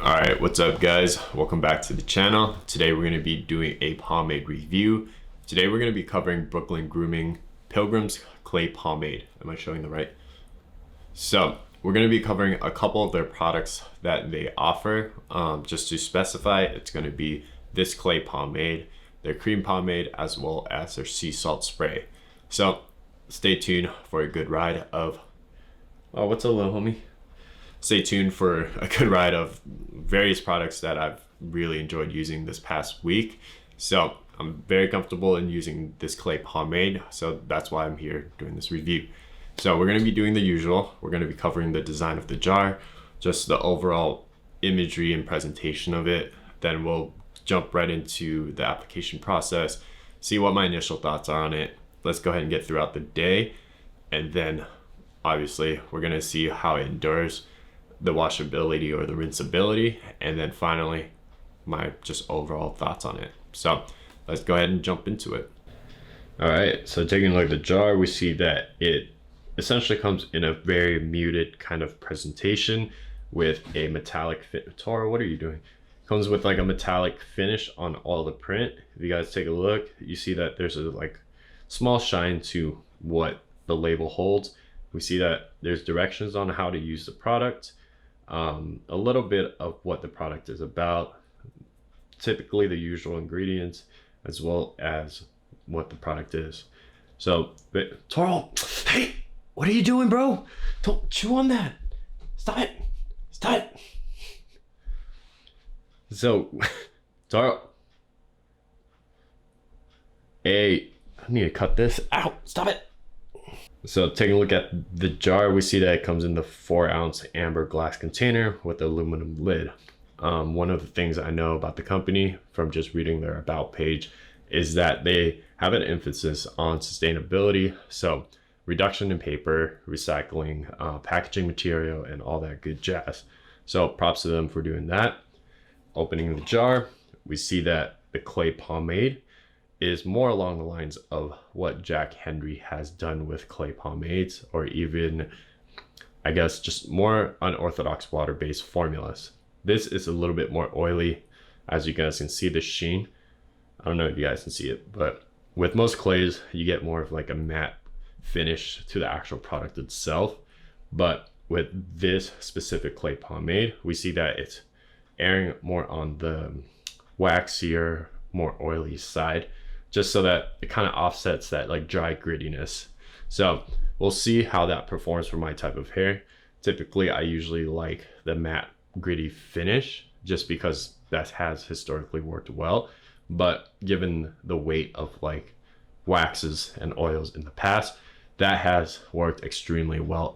Alright, what's up guys? Welcome back to the channel. Today we're going to be doing a pomade review. Today we're going to be covering Brooklyn Grooming Pilgrim's Clay Pomade. Am I showing the right? So we're going to be covering a couple of their products that they offer. Just to specify, it's going to be this clay pomade, their cream pomade, as well as their sea salt spray. So stay tuned for a good ride of... Oh, what's up little homie? Stay tuned for a good ride of various products that I've really enjoyed using this past week. So I'm very comfortable in using this clay pomade, so that's why I'm here doing this review. So we're going to be doing the usual. We're going to be covering the design of the jar, just the overall imagery and presentation of it. Then we'll jump right into the application process, see what my initial thoughts are on it. Let's go ahead and get throughout the day, and then obviously we're going to see how it endures, the washability or the rinsability, and then finally my just overall thoughts on it. So let's go ahead and jump into it. All right, so taking a look at the jar, we see that it essentially comes in a very muted kind of presentation with a metallic fit. Tara, what are you doing? Comes with like a metallic finish on all the print. If you guys take a look, you see that there's a like small shine to what the label holds. We see that there's directions on how to use the product, a little bit of what the product is about, typically the usual ingredients, as well as what the product is. So, Toro, hey, what are you doing, bro? Don't chew on that. Stop it. Stop it. So, Toro, hey, I need to cut this out. Stop it. So taking a look at the jar, we see that it comes in the 4-ounce amber glass container with aluminum lid. One of the things I know about the company from just reading their about page is that they have an emphasis on sustainability. So reduction in paper, recycling, packaging material, and all that good jazz. So props to them for doing that. Opening the jar, we see that the clay pomade is more along the lines of what Jack Henry has done with clay pomades, or even, I guess, just more unorthodox water-based formulas. This is a little bit more oily, as you guys can see the sheen. I don't know if you guys can see it, but with most clays, you get more of like a matte finish to the actual product itself. But with this specific clay pomade, we see that it's airing more on the waxier, more oily side, just so that it kind of offsets that like dry grittiness. So we'll see how that performs for my type of hair. Typically, I usually like the matte gritty finish just because that has historically worked well. But given the weight of like waxes and oils in the past, that has worked extremely well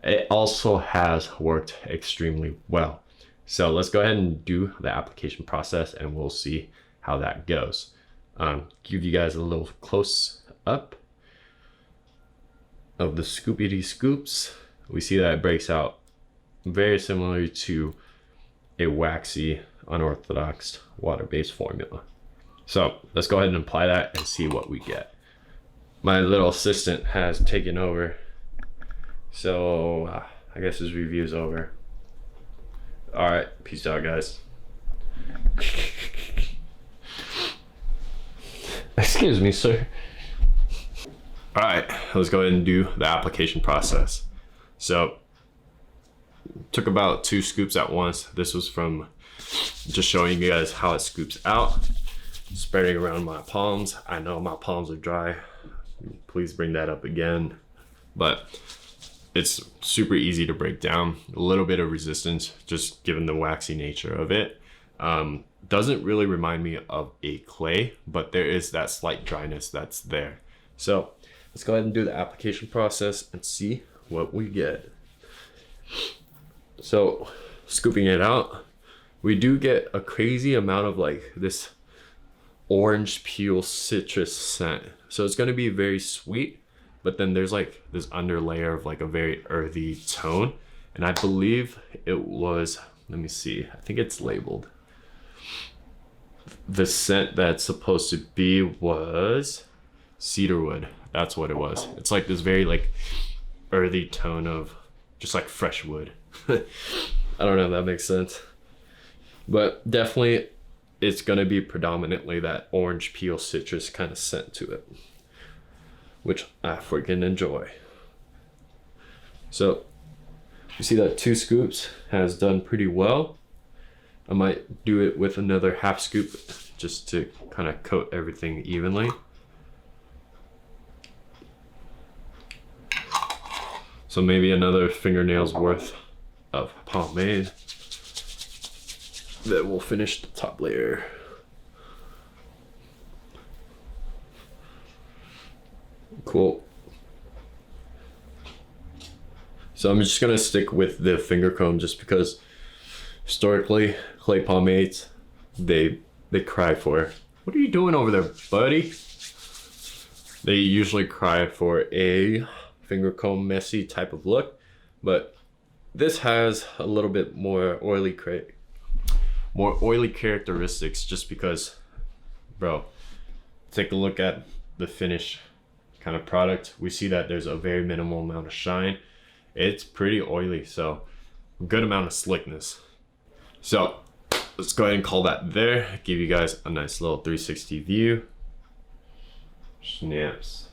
it also has worked extremely well. So let's go ahead and do the application process and we'll see how that goes. Give you guys a little close up of the scoopity scoops. We see that it breaks out very similar to a waxy, unorthodox water-based formula. So let's go ahead and apply that and see what we get. My little assistant has taken over, so I guess his review is over. All right, peace out, guys. Excuse me, sir. All right, let's go ahead and do the application process. So, took about 2 scoops at once. This was from just showing you guys how it scoops out. Spreading around my palms. I know my palms are dry. Please bring that up again. But it's super easy to break down. A little bit of resistance, just given the waxy nature of it. Doesn't really remind me of a clay, but there is that slight dryness that's there. So let's go ahead and do the application process and see what we get. So scooping it out, we do get a crazy amount of like this orange peel citrus scent. So it's going to be very sweet, but then there's like this underlayer of like a very earthy tone. And I believe it was, let me see, I think it's labeled. The scent that's supposed to be was cedarwood. That's what it was. It's like this very like earthy tone of just like fresh wood. I don't know if that makes sense. But definitely it's gonna be predominantly that orange peel citrus kind of scent to it, which I freaking enjoy. So you see that 2 scoops has done pretty well. I might do it with another half scoop just to kind of coat everything evenly. So maybe another fingernail's worth of pomade. Then we'll finish the top layer. Cool. So I'm just gonna stick with the finger comb just because historically clay pomades, they cry for, what are you doing over there, buddy? They usually cry for a finger comb messy type of look, but this has a little bit more oily characteristics just because, bro, take a look at the finished kind of product. We see that there's a very minimal amount of shine. It's pretty oily, so good amount of slickness. So let's go ahead and call that there. Give you guys a nice little 360 view. Snaps.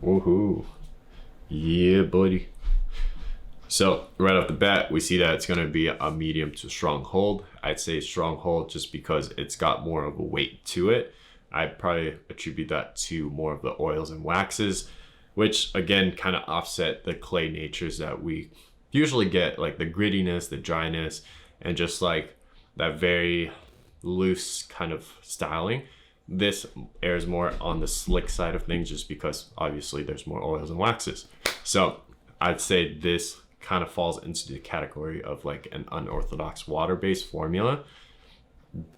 Woohoo. Yeah, buddy. So right off the bat, we see that it's gonna be a medium to strong hold. I'd say strong hold just because it's got more of a weight to it. I'd probably attribute that to more of the oils and waxes, which again kind of offset the clay natures that we usually get, like the grittiness, the dryness, and just like that very loose kind of styling. This airs more on the slick side of things just because obviously there's more oils and waxes. So I'd say this kind of falls into the category of like an unorthodox water-based formula.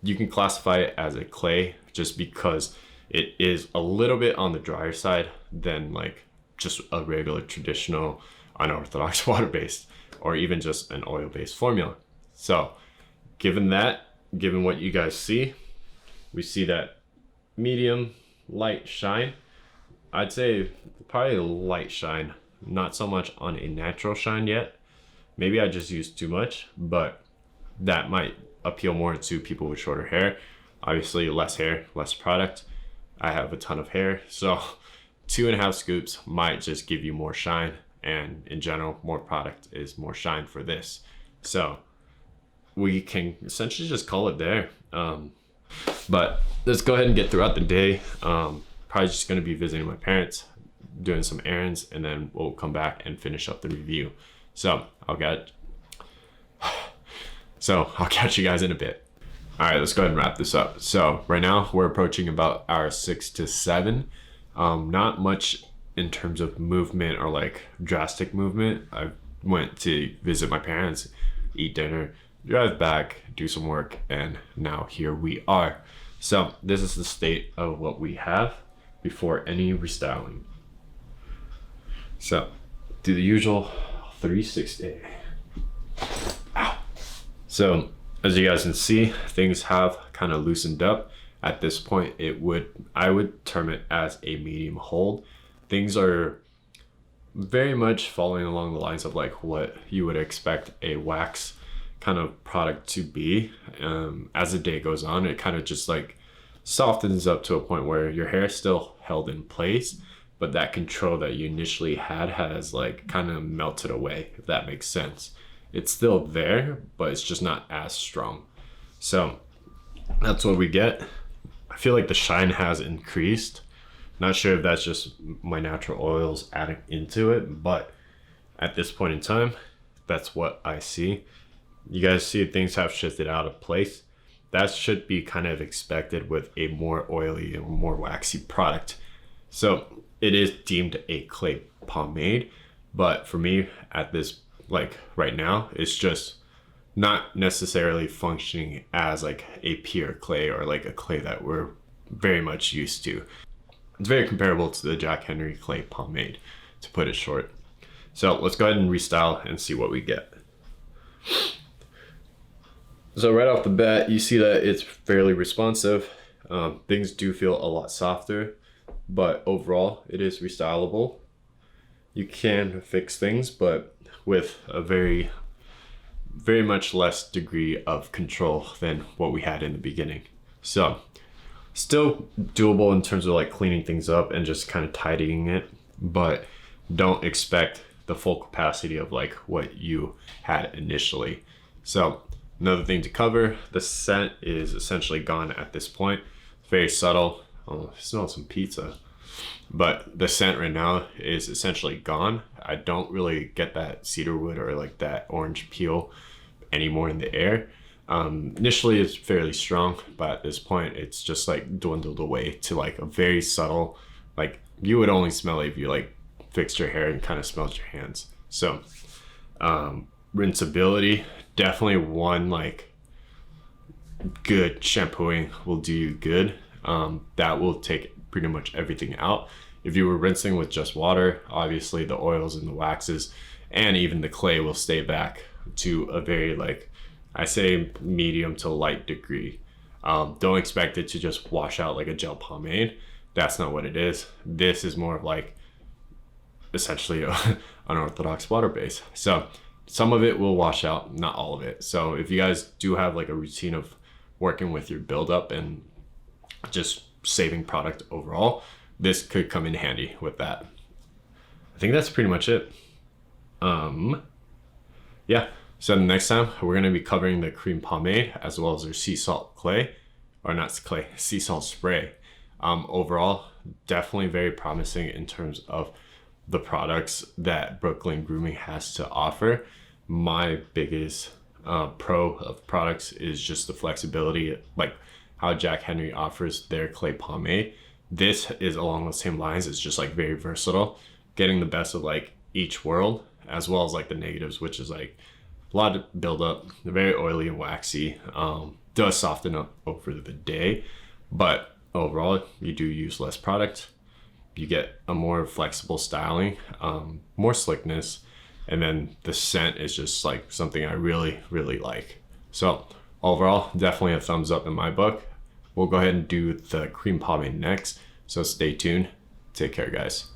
You can classify it as a clay just because it is a little bit on the drier side than like just a regular traditional unorthodox water-based or even just an oil-based formula. So given what you guys see, we see that medium light shine. I'd say probably light shine, not so much on a natural shine yet. Maybe I just used too much, but that might appeal more to people with shorter hair. Obviously less hair, less product. I have a ton of hair, so 2.5 scoops might just give you more shine, and in general more product is more shine for this. So we can essentially just call it there. But let's go ahead and get throughout the day. Probably just going to be visiting my parents, doing some errands, and then we'll come back and finish up the review. So I'll catch you guys in a bit. All right, let's go ahead and wrap this up. So right now we're approaching about hour 6 to 7. Not much in terms of movement or like drastic movement. I went to visit my parents, eat dinner, drive back, do some work, and now here we are. So this is the state of what we have before any restyling. So do the usual 360. Ow. So as you guys can see, things have kind of loosened up. At this point, I would term it as a medium hold. Things are very much following along the lines of like what you would expect a wax kind of product to be. As the day goes on, it kind of just like softens up to a point where your hair is still held in place, but that control that you initially had has like kind of melted away, if that makes sense. It's still there, but it's just not as strong. So that's what we get. I feel like the shine has increased. Not sure if that's just my natural oils adding into it, but at this point in time, that's what I see. You guys see things have shifted out of place. That should be kind of expected with a more oily and more waxy product. So it is deemed a clay pomade, but for me at this, like right now, it's just not necessarily functioning as like a pure clay or like a clay that we're very much used to. It's very comparable to the Jack Henry clay pomade, to put it short. So let's go ahead and restyle and see what we get. So right off the bat, you see that it's fairly responsive. Things do feel a lot softer, but overall it is restylable. You can fix things, but with a very much less degree of control than what we had in the beginning. So still doable in terms of like cleaning things up and just kind of tidying it, but don't expect the full capacity of like what you had initially. So another thing to cover, the scent is essentially gone at this point. It's very subtle. Oh, I smell some pizza. But the scent right now is essentially gone. I don't really get that cedar wood or like that orange peel anymore in the air. Initially it's fairly strong, but at this point it's just like dwindled away to like a very subtle, like you would only smell it if you like fixed your hair and kind of smelled your hands. So rinsability, definitely one like good shampooing will do you good. That will take pretty much everything out. If you were rinsing with just water, obviously the oils and the waxes and even the clay will stay back to a very like, I say medium to light degree. Don't expect it to just wash out like a gel pomade. That's not what it is. This is more of like essentially an unorthodox water base. So some of it will wash out, not all of it. So if you guys do have like a routine of working with your buildup and just saving product overall, this could come in handy with that. I think that's pretty much it. Yeah, so next time we're going to be covering the cream pomade as well as their sea salt clay, or not clay, sea salt spray. Overall, definitely very promising in terms of the products that Brooklyn Grooming has to offer. My biggest pro of products is just the flexibility, like how Jack Henry offers their clay pomade. This is along the same lines. It's just like very versatile, getting the best of like each world, as well as like the negatives, which is like a lot of buildup, very oily and waxy. Does soften up over the day, but overall you do use less product. You get a more flexible styling, more slickness, and then the scent is just like something I really like. So overall, definitely a thumbs up in my book. We'll go ahead and do the cream pomade next, so stay tuned. Take care, guys.